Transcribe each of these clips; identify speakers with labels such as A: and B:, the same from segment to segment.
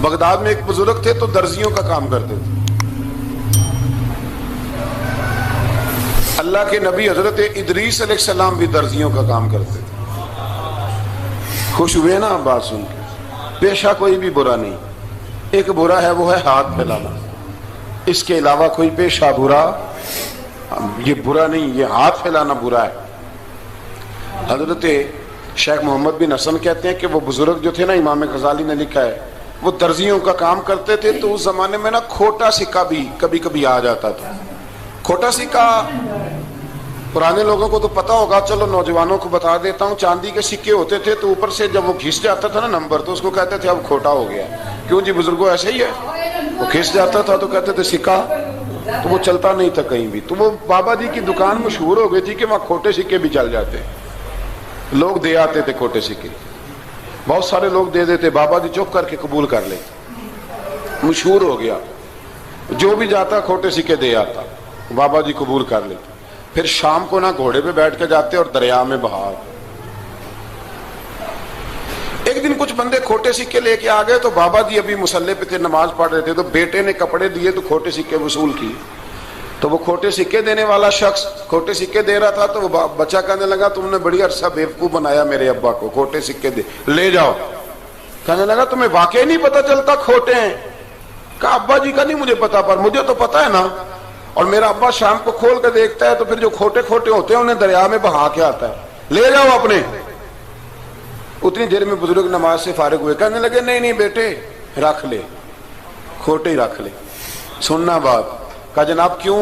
A: Baghdad میں ایک بزرگ تھے تو درزیوں کا کام کرتے تھے. اللہ کے نبی حضرت ادریس علیہ السلام بھی درزیوں کا کام کرتے تھے. خوش ہوئے نا بات سن کے؟ پیشہ کوئی بھی برا نہیں، ایک برا ہے وہ ہے ہاتھ پھیلانا، اس کے علاوہ کوئی پیشہ برا یہ برا نہیں، یہ ہاتھ پھیلانا برا ہے. حضرت شیخ محمد بن حسن کہتے ہیں کہ وہ بزرگ جو تھے نا، امام غزالی نے لکھا ہے، وہ درزیوں کا کام کرتے تھے تو اس زمانے میں نا کھوٹا سکہ بھی کبھی کبھی آ جاتا تھا. کھوٹا سکہ پرانے لوگوں کو تو پتا ہوگا، چلو نوجوانوں کو بتا دیتا ہوں. چاندی کے سکے ہوتے تھے تو اوپر سے جب وہ گھس جاتا تھا نا نمبر، تو اس کو کہتے تھے اب کھوٹا ہو گیا. کیوں جی بزرگوں ایسے ہی ہے، وہ گھس جاتا تھا تو کہتے تھے سکہ، تو وہ چلتا نہیں تھا کہیں بھی. تو وہ بابا جی کی دکان مشہور ہو گئی تھی کہ وہاں کھوٹے سکے بھی چل جاتے، لوگ دے آتے تھے کھوٹے سکے، بہت سارے لوگ دے دیتے، بابا جی چپ کر کے قبول کر لیتے. مشہور ہو گیا، جو بھی جاتا کھوٹے سکے دے آتا، بابا جی قبول کر لیتے. پھر شام کو نہ گھوڑے پہ بیٹھ کے جاتے اور دریا میں بہا. ایک دن کچھ بندے کھوٹے سکے لے کے آ گئے تو بابا جی ابھی مصلے پہ تھے، نماز پڑھ رہے تھے، تو بیٹے نے کپڑے دیے تو کھوٹے سکے وصول کیے. تو وہ کھوٹے سکے دینے والا شخص کھوٹے سکے دے رہا تھا تو وہ بچہ کہنے لگا تم نے بڑی عرصہ بیوقوف بنایا میرے ابا کو، کھوٹے سکے دے لے جاؤ. کہنے لگا تمہیں واقعی نہیں پتا چلتا کھوٹے ہیں؟ کہا ابا جی کا نہیں مجھے پتا، پر مجھے تو پتا ہے نا، اور میرا ابا شام کو کھول کے دیکھتا ہے تو پھر جو کھوٹے کھوٹے ہوتے ہیں انہیں دریا میں بہا کے آتا ہے، لے جاؤ اپنے. اتنی دیر میں بزرگ نماز سے فارغ ہوئے، کہنے لگے نہیں نہیں بیٹے رکھ لے، کھوٹے ہی رکھ لے. سننا بات. کہا جناب کیوں؟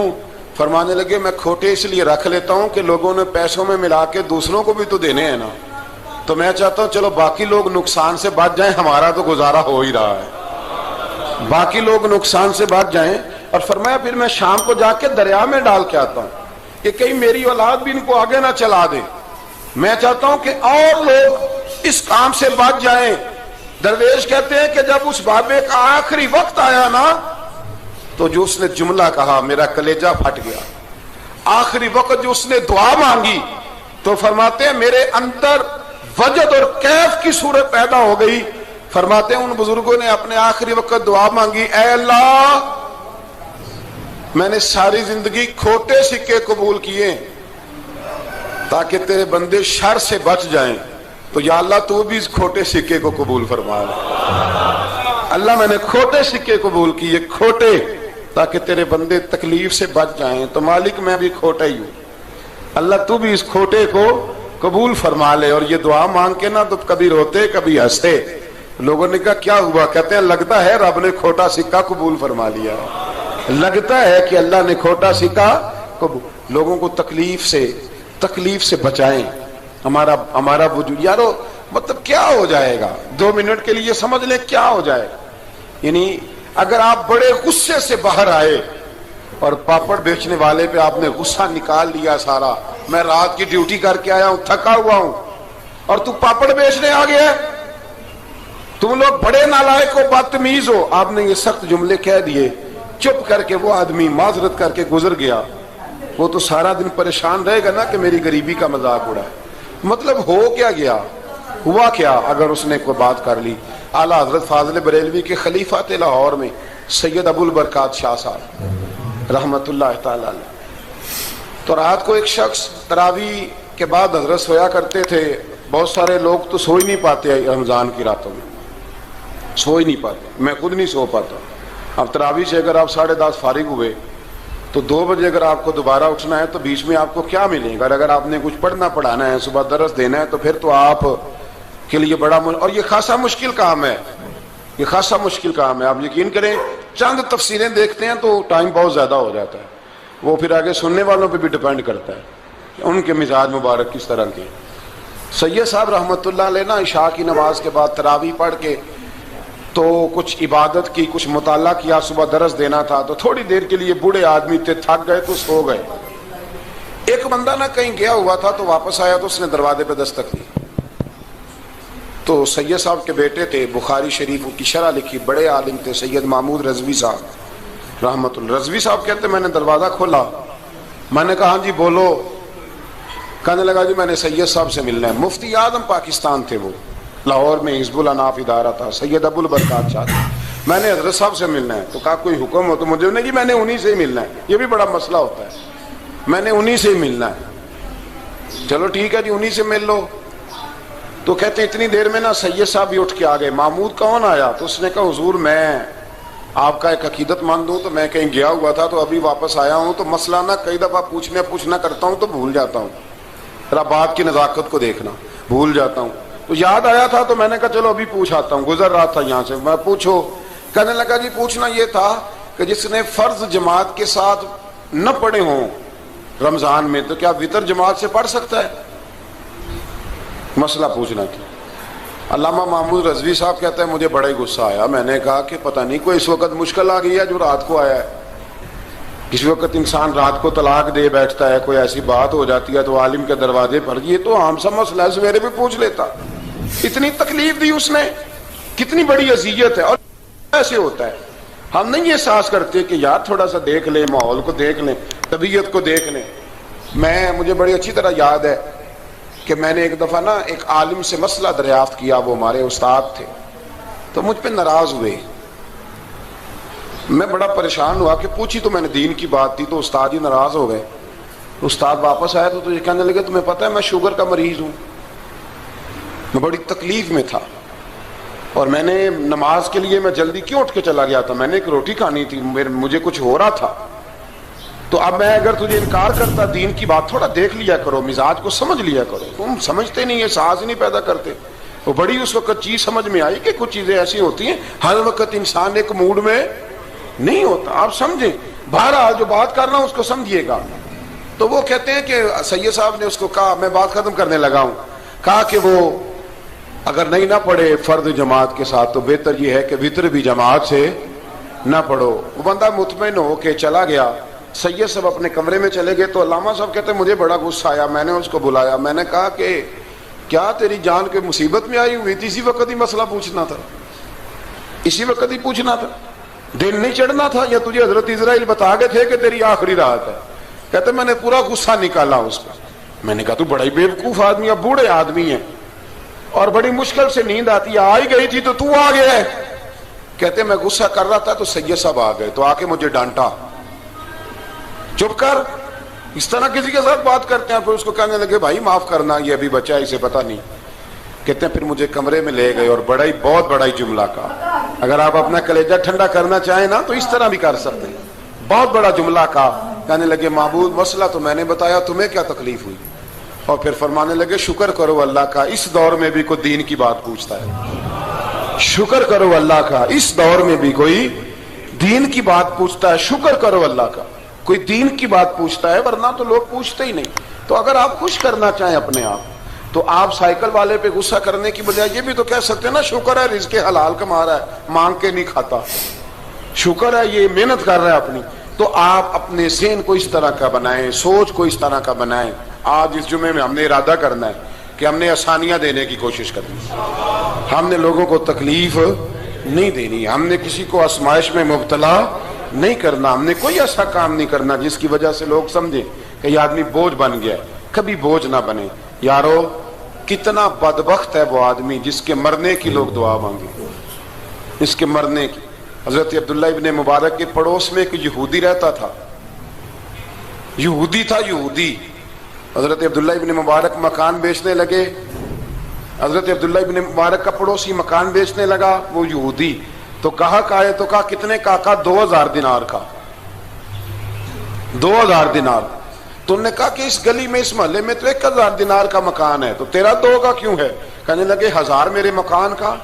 A: فرمانے لگے میں کھوٹے اس لیے رکھ لیتا ہوں کہ لوگوں نے پیسوں میں ملا کے دوسروں کو بھی تو دینے ہیں نا، تو میں چاہتا ہوں چلو باقی لوگ نقصان سے بچ جائیں، ہمارا تو گزارا ہو ہی رہا ہے، باقی لوگ نقصان سے بچ جائیں. اور فرمایا پھر میں شام کو جا کے دریا میں ڈال کے آتا ہوں کہ کہیں میری اولاد بھی ان کو آگے نہ چلا دے. میں چاہتا ہوں کہ اور لوگ اس کام سے بچ جائیں. درویش کہتے ہیں کہ جب اس بابے کا آخری وقت آیا نا تو جو اس نے جملہ کہا میرا کلیجہ پھٹ گیا. آخری وقت جو اس نے دعا مانگی تو فرماتے ہیں میرے اندر وجد اور کیف کی صورت پیدا ہو گئی. فرماتے ہیں ان بزرگوں نے اپنے آخری وقت دعا مانگی، اے اللہ میں نے ساری زندگی کھوٹے سکے قبول کیے تاکہ تیرے بندے شر سے بچ جائیں، تو یا اللہ تو بھی اس کھوٹے سکے کو قبول فرما. اللہ میں نے کھوٹے سکے قبول کیے، کھوٹے، تاکہ تیرے بندے تکلیف سے بچ جائیں. تو مالک میں بھی کھوٹا ہی ہوں، اللہ تو بھی اس کھوٹے کو قبول فرما لے. اور یہ دعا مانگ کے نا تو کبھی روتے کبھی ہنستے. لوگوں نے کہا کیا ہوا؟ کہتے ہیں لگتا ہے رب نے کھوٹا سکہ قبول فرما لیا، لگتا ہے کہ اللہ نے کھوٹا سکہ قبول. لوگوں کو تکلیف سے بچائیں. ہمارا وجود یارو مطلب کیا ہو جائے گا؟ 2 منٹ کے لیے سمجھ لیں کیا ہو جائے گا. یعنی اگر آپ بڑے غصے سے باہر آئے اور پاپڑ بیچنے والے پہ آپ نے غصہ نکال لیا سارا، میں رات کی ڈیوٹی کر کے آیا ہوں، تھکا ہوا ہوں، اور تو پاپڑ بیچنے آ گیا، تم لوگ بڑے نالائق ہو، بدتمیز ہو. آپ نے یہ سخت جملے کہہ دیے، چپ کر کے وہ آدمی معذرت کر کے گزر گیا. وہ تو سارا دن پریشان رہے گا نا کہ میری غریبی کا مذاق اڑا. مطلب ہو کیا گیا، ہوا کیا اگر اس نے کوئی بات کر لی. اعلیٰ حضرت فاضل بریلوی کے خلیفہ تھے لاہور میں سید ابو البرکات شاہ صاحب رحمت اللہ تعالی علیہ. تو رات کو ایک شخص تراویح کے بعد حضرت سویا کرتے تھے. بہت سارے لوگ تو سو ہی نہیں پاتے رمضان کی راتوں میں، سو ہی نہیں پاتے، میں خود نہیں سو پاتا. اب تراویح سے اگر آپ 10:30 فارغ ہوئے تو 2 بجے اگر آپ کو دوبارہ اٹھنا ہے تو بیچ میں آپ کو کیا ملے گا؟ اگر آپ نے کچھ پڑھانا ہے، صبح درس دینا ہے، تو پھر تو آپ کے لیے بڑا اور یہ خاصا مشکل کام ہے، یہ خاصا مشکل کام ہے. آپ یقین کریں چند تفسیریں دیکھتے ہیں تو ٹائم بہت زیادہ ہو جاتا ہے. وہ پھر آگے سننے والوں پہ بھی ڈیپینڈ کرتا ہے ان کے مزاج مبارک کس طرح کے. سید صاحب رحمت اللہ علیہ نا عشاء کی نماز کے بعد تراویح پڑھ کے تو کچھ عبادت کی، کچھ مطالعہ کیا، صبح درس دینا تھا تو تھوڑی دیر کے لیے بوڑھے آدمی تھے، تھک گئے تو سو گئے. ایک بندہ نہ کہیں گیا ہوا تھا تو واپس آیا تو اس نے دروازے پہ دستک دی. تو سید صاحب کے بیٹے تھے، بخاری شریف کی شرح لکھی، بڑے عالم تھے، سید محمود رضوی صاحب رحمت اللہ. رضوی صاحب کہتے میں نے دروازہ کھولا، میں نے کہا ہاں جی بولو. کہنے لگا جی میں نے سید صاحب سے ملنا ہے. مفتی اعظم پاکستان تھے وہ، لاہور میں حزب الاناف ادارہ تھا، سید ابو البرکات شاہ. میں نے حضرت صاحب سے ملنا ہے. تو کہا کوئی حکم ہو تو مجھے نہیں جی میں نے انہی سے ہی ملنا ہے. یہ بھی بڑا مسئلہ ہوتا ہے, میں نے انہی سے ہی ملنا ہے. چلو ٹھیک ہے جی انہی سے مل لو. تو کہتے ہیں اتنی دیر میں نا سید صاحب بھی اٹھ کے آ گئے. محمود کون آیا؟ تو اس نے کہا حضور میں آپ کا ایک عقیدت مند ہوں, تو میں کہیں گیا ہوا تھا تو ابھی واپس آیا ہوں, تو مسئلہ نا کئی دفعہ پوچھنا کرتا ہوں تو بھول جاتا ہوں, ذرا بات کی نزاکت کو دیکھنا, بھول جاتا ہوں. تو یاد آیا تھا تو میں نے کہا چلو ابھی پوچھ آتا ہوں, گزر رہا تھا یہاں سے. میں پوچھو. کہنے لگا جی پوچھنا یہ تھا کہ جس نے فرض جماعت کے ساتھ نہ پڑھے ہوں رمضان میں, تو کیا وتر جماعت سے پڑھ سکتا ہے؟ مسئلہ پوچھنا تھا. علامہ محمود رضوی صاحب کہتا ہے مجھے بڑا ہی غصہ آیا. میں نے کہا کہ پتہ نہیں کوئی اس وقت مشکل آ گئی ہے جو رات کو آیا ہے. کسی وقت انسان رات کو طلاق دے بیٹھتا ہے, کوئی ایسی بات ہو جاتی ہے تو عالم کے دروازے پر, یہ تو عام سا مسئلہ ہے, سویرے بھی پوچھ لیتا. اتنی تکلیف دی اس نے, کتنی بڑی اذیت ہے. اور ایسے ہوتا ہے, ہم نہیں احساس کرتے کہ یار تھوڑا سا دیکھ لیں, ماحول کو دیکھ لیں, طبیعت کو دیکھ لیں. مجھے بڑی اچھی طرح یاد ہے کہ میں نے ایک دفعہ نا ایک عالم سے مسئلہ دریافت کیا, وہ ہمارے استاد تھے, تو مجھ پہ ناراض ہوئے. میں بڑا پریشان ہوا کہ پوچھی تو میں نے دین کی بات تھی, تو استاد ہی ناراض ہو گئے. استاد واپس آیا تو یہ کہنے لگے تمہیں پتہ ہے میں شوگر کا مریض ہوں. میں بڑی تکلیف میں تھا, اور میں نے نماز کے لیے میں جلدی کیوں اٹھ کے چلا گیا تھا, میں نے ایک روٹی کھانی تھی, مجھے کچھ ہو رہا تھا. تو اب میں اگر تجھے انکار کرتا, دین کی بات تھوڑا دیکھ لیا کرو, مزاج کو سمجھ لیا کرو, تم سمجھتے نہیں, احساس ہی نہیں پیدا کرتے. وہ بڑی اس وقت چیز سمجھ میں آئی کہ کچھ چیزیں ایسی ہوتی ہیں ہر وقت انسان ایک موڈ میں نہیں ہوتا. آپ سمجھیں, بہرحال جو بات کر رہا ہوں اس کو سمجھیے گا. تو وہ کہتے ہیں کہ سید صاحب نے اس کو کہا, میں بات ختم کرنے لگا ہوں, کہا کہ وہ اگر نہیں نہ پڑھے فرد جماعت کے ساتھ تو بہتر یہ ہے کہ وتر بھی جماعت سے نہ پڑھو. وہ بندہ مطمئن ہو کے چلا گیا. سید صاحب اپنے کمرے میں چلے گئے تو علامہ صاحب کہتے ہیں مجھے بڑا غصہ آیا. میں نے اس کو بلایا, میں نے کہا کہ کیا تیری جان کے مصیبت میں آئی ہوئی تھی؟ اسی وقت ہی مسئلہ پوچھنا تھا, اسی وقت ہی پوچھنا تھا, دن نہیں چڑھنا تھا, یا تجھے حضرت اسرائیل بتا گئے تھے کہ تیری آخری رات ہے؟ کہتے میں نے پورا غصہ نکالا اس کا. میں نے کہا تو بڑا ہی بیوقوف آدمی, اب بوڑھے آدمی ہیں اور بڑی مشکل سے نیند آتی ہے, آ ہی گئی تھی تو آ گیا ہے. کہتے میں غصہ کر رہا تھا تو سید صاحب آ گئے, تو آ کے مجھے ڈانٹا, چپ کر, اس طرح کسی کے ساتھ بات کرتے ہیں. پھر اس کو کہنے لگے بھائی معاف کرنا, یہ ابھی بچہ ہے, اسے پتہ نہیں. کہتے ہیں پھر مجھے کمرے میں لے گئے اور بہت بڑا ہی جملہ کہا. اگر آپ اپنا کلیجہ ٹھنڈا کرنا چاہیں نا تو اس طرح بھی کر سکتے ہیں. بہت بڑا جملہ کہا. کہنے لگے معبود مسئلہ تو میں نے بتایا, تمہیں کیا تکلیف ہوئی؟ اور پھر فرمانے لگے شکر کرو اللہ کا, اس دور میں بھی کوئی دین کی بات پوچھتا ہے. شکر کرو اللہ کا, اس دور میں بھی کوئی دین کی بات پوچھتا ہے. شکر کرو اللہ کا, کوئی دین کی بات پوچھتا ہے, ورنہ تو لوگ پوچھتے ہی نہیں. تو اگر آپ خوش کرنا چاہیں اپنے آپ, تو آپ سائیکل والے پہ غصہ کرنے کی بجائے یہ بھی تو کہہ سکتے ہیں نا شکر ہے رزق حلال کما رہا ہے, مانگ کے نہیں کھاتا, شکر ہے یہ محنت کر رہا ہے اپنی. تو آپ اپنے ذہن کو اس طرح کا بنائیں, سوچ کو اس طرح کا بنائیں. آج اس جمعے میں ہم نے ارادہ کرنا ہے کہ ہم نے آسانیاں دینے کی کوشش کرنی, ہم نے لوگوں کو تکلیف نہیں دینی, ہم نے کسی کو آزمائش میں مبتلا نہیں کرنا, ہم نے کوئی ایسا کام نہیں کرنا جس کی وجہ سے لوگ سمجھیں کہ یہ آدمی بوجھ بن گیا. کبھی بوجھ نہ بنے. یارو کتنا بدبخت ہے وہ آدمی جس کے مرنے کی لوگ دعا مانگے, اس کے مرنے کی. حضرت عبداللہ ابن مبارک کے پڑوس میں ایک یہودی رہتا تھا, یہودی تھا, یہودی. حضرت عبداللہ ابن مبارک مکان بیچنے لگے. حضرت عبداللہ ابن مبارک کا پڑوسی مکان بیچنے لگا, وہ یہودی. تو کہا تو کہا کتنے کا؟ 2000 دینار کا. 2000 دینار. تو انہوں نے کہا کہ اس گلی میں, اس محلے میں تو 1000 دینار کا مکان ہے, تو تیرا 2 کا کیوں ہے؟ کہنے لگے 1000 میرے مکان کا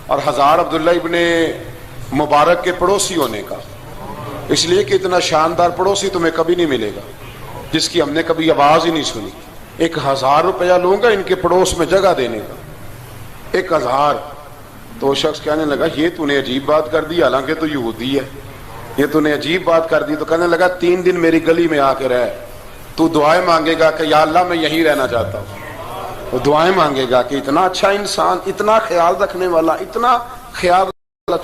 A: اور 1000 عبداللہ ابن مبارک کے پڑوسی ہونے کا. اس لیے کہ اتنا شاندار پڑوسی تمہیں کبھی نہیں ملے گا جس کی ہم نے کبھی آواز ہی نہیں سنی. 1000 روپیہ لوں گا ان کے پڑوس میں جگہ دینے کا, 1000. تو شخص کہنے لگا یہ تو نے عجیب بات کر دی, حالانکہ تو یہودی ہے, یہ تو نے عجیب بات کر دی. تو کہنے لگا 3 دن میری گلی میں آ کے رہ, تو دعائیں مانگے گا کہ یا اللہ میں یہیں رہنا چاہتا ہوں. وہ دعائیں مانگے گا کہ اتنا اچھا انسان, اتنا خیال رکھنے والا, اتنا خیال والا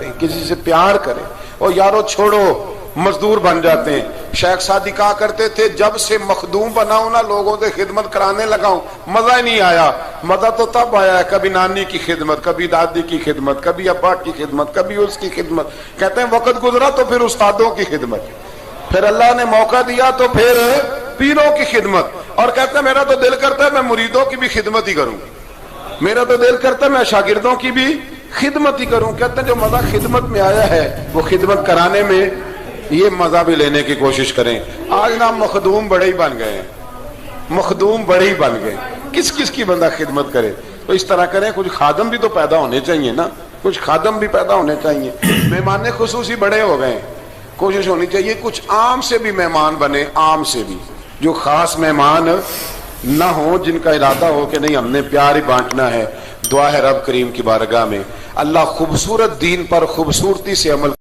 A: کریں, کسی سے پیار کریں. اور یارو چھوڑو مزدور بن جاتے ہیں. شیخ سعدی کہا کرتے تھے جب سے مخدوم بناؤں نا لوگوں سے خدمت کرانے لگاؤں مزہ ہی نہیں آیا. مزہ تو تب آیا ہے کبھی نانی کی خدمت, کبھی دادی کی خدمت, کبھی ابا کی خدمت, کبھی اس کی خدمت. کہتے ہیں وقت گزرا تو پھر استادوں کی خدمت, پھر اللہ نے موقع دیا تو پھر پیروں کی خدمت. اور کہتے ہیں میرا تو دل کرتا ہے میں مریدوں کی بھی خدمت ہی کروں, میرا تو دل کرتا ہے میں شاگردوں کی بھی خدمت ہی کروں. کہتے ہیں جو مزہ خدمت میں آیا ہے وہ خدمت کرانے میں یہ مزہ بھی لینے کی کوشش کریں. آج نا مخدوم بڑے ہی بن گئے ہیں, مخدوم بڑے ہی بن گئے, کس کس کی بندہ خدمت کرے. تو اس طرح کریں, کچھ خادم بھی تو پیدا ہونے چاہیے نا, کچھ خادم بھی پیدا ہونے چاہیے. مہمان خصوصی بڑے ہو گئے, کوشش ہونی چاہیے کچھ عام سے بھی مہمان بنے, عام سے بھی جو خاص مہمان نہ ہوں, جن کا ارادہ ہو کہ نہیں ہم نے پیار ہی بانٹنا ہے. دعا ہے رب کریم کی بارگاہ میں اللہ خوبصورت دین پر خوبصورتی سے عمل